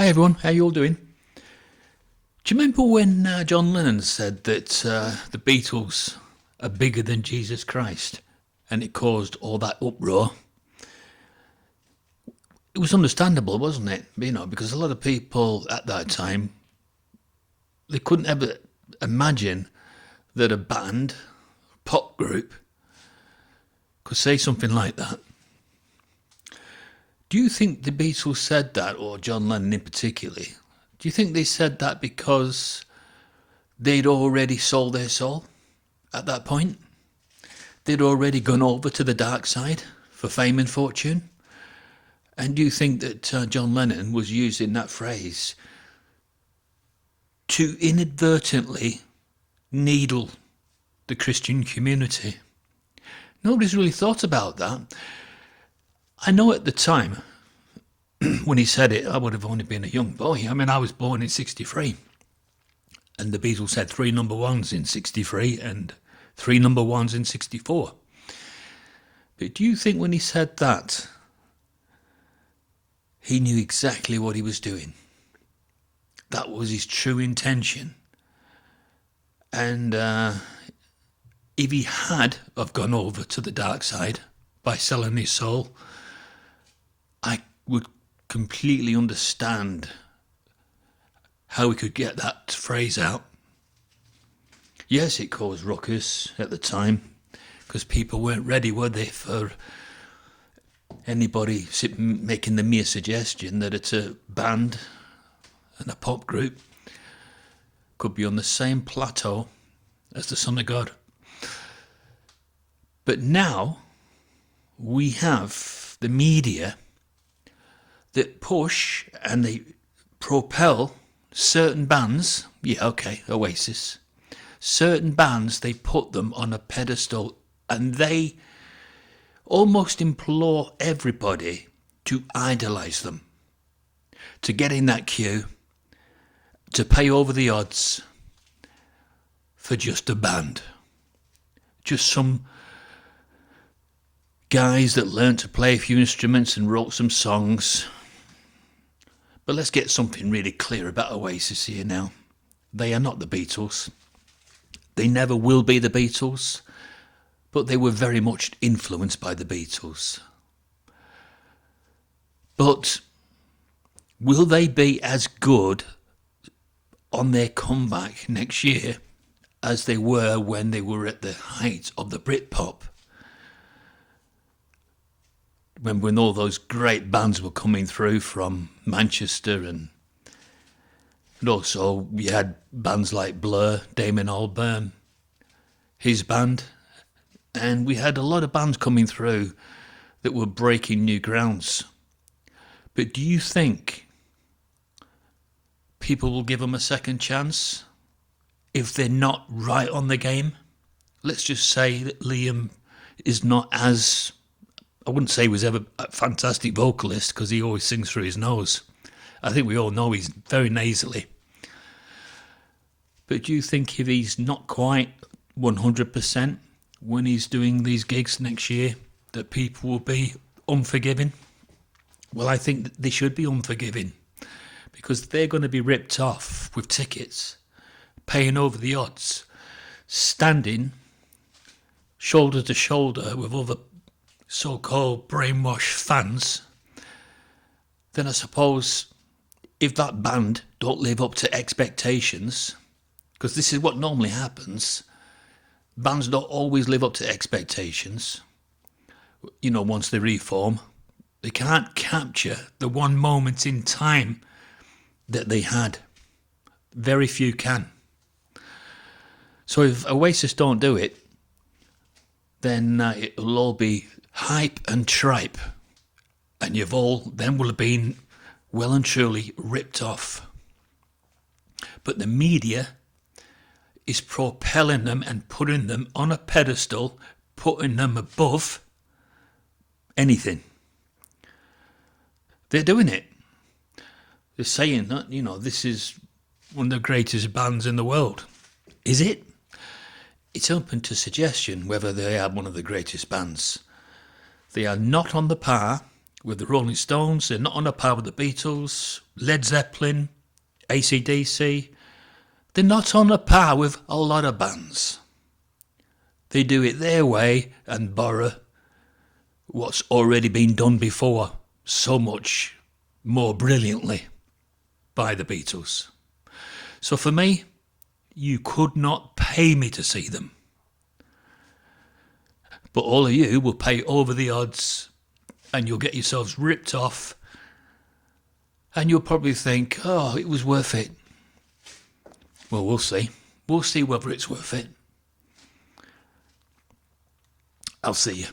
Hi everyone, how you all doing? Do you remember when John Lennon said that the Beatles are bigger than Jesus Christ, and it caused all that uproar? It was understandable, wasn't it? Because a lot of people at that time, they couldn't ever imagine that a band, pop group, could say something like that. Do you think the Beatles said that, or John Lennon in particular? Do you think they said that because they'd already sold their soul at that point? They'd already gone over to the dark side for fame and fortune? And do you think that John Lennon was using that phrase to inadvertently needle the Christian community? Nobody's really thought about that. I know at the time, when he said it, I would have only been a young boy. I was born in 63. And the Beatles had 3 number ones in 63 and 3 number ones in 64. But do you think when he said that, he knew exactly what he was doing? That was his true intention. And if he had have gone over to the dark side by selling his soul, I would completely understand how he could get that phrase out. Yes, it caused ruckus at the time because people weren't ready, were they, for anybody making the mere suggestion that it's a band and a pop group could be on the same plateau as the Son of God. But now we have the media that push and they propel certain bands. Yeah, okay, Oasis. Certain bands, they put them on a pedestal and they almost implore everybody to idolise them, to get in that queue, to pay over the odds for just a band. Just some guys that learned to play a few instruments and wrote some songs. But let's get something really clear about Oasis here now. They are not the Beatles. They never will be the Beatles, but they were very much influenced by the Beatles. But will they be as good on their comeback next year as they were when they were at the height of the Britpop? When all those great bands were coming through from Manchester, and also we had bands like Blur, Damon Albarn, his band, and we had a lot of bands coming through that were breaking new grounds. But do you think people will give them a second chance if they're not right on the game? Let's just say that Liam is not as, I wouldn't say he was ever a fantastic vocalist because he always sings through his nose. I think we all know he's very nasally. But do you think if he's not quite 100% when he's doing these gigs next year, that people will be unforgiving? Well, I think that they should be unforgiving because they're going to be ripped off with tickets, paying over the odds, standing shoulder to shoulder with other so-called brainwashed fans. Then I suppose if that band don't live up to expectations, because this is what normally happens, bands don't always live up to expectations. Once they reform, they can't capture the one moment in time that they had. Very few can. So if Oasis don't do it, then it'll all be hype and tripe, and you've all then will have been well and truly ripped off. But the media is propelling them and putting them on a pedestal, putting them above anything. They're doing it. They're saying that, this is one of the greatest bands in the world. Is it? It's open to suggestion whether they are one of the greatest bands. They are not on the par with the Rolling Stones. They're not on a par with the Beatles, Led Zeppelin, AC/DC. They're not on a par with a lot of bands. They do it their way and borrow what's already been done before so much more brilliantly by the Beatles. So for me, you could not pay me to see them. But all of you will pay over the odds and you'll get yourselves ripped off and you'll probably think, oh, it was worth it. Well, we'll see. We'll see whether it's worth it. I'll see you.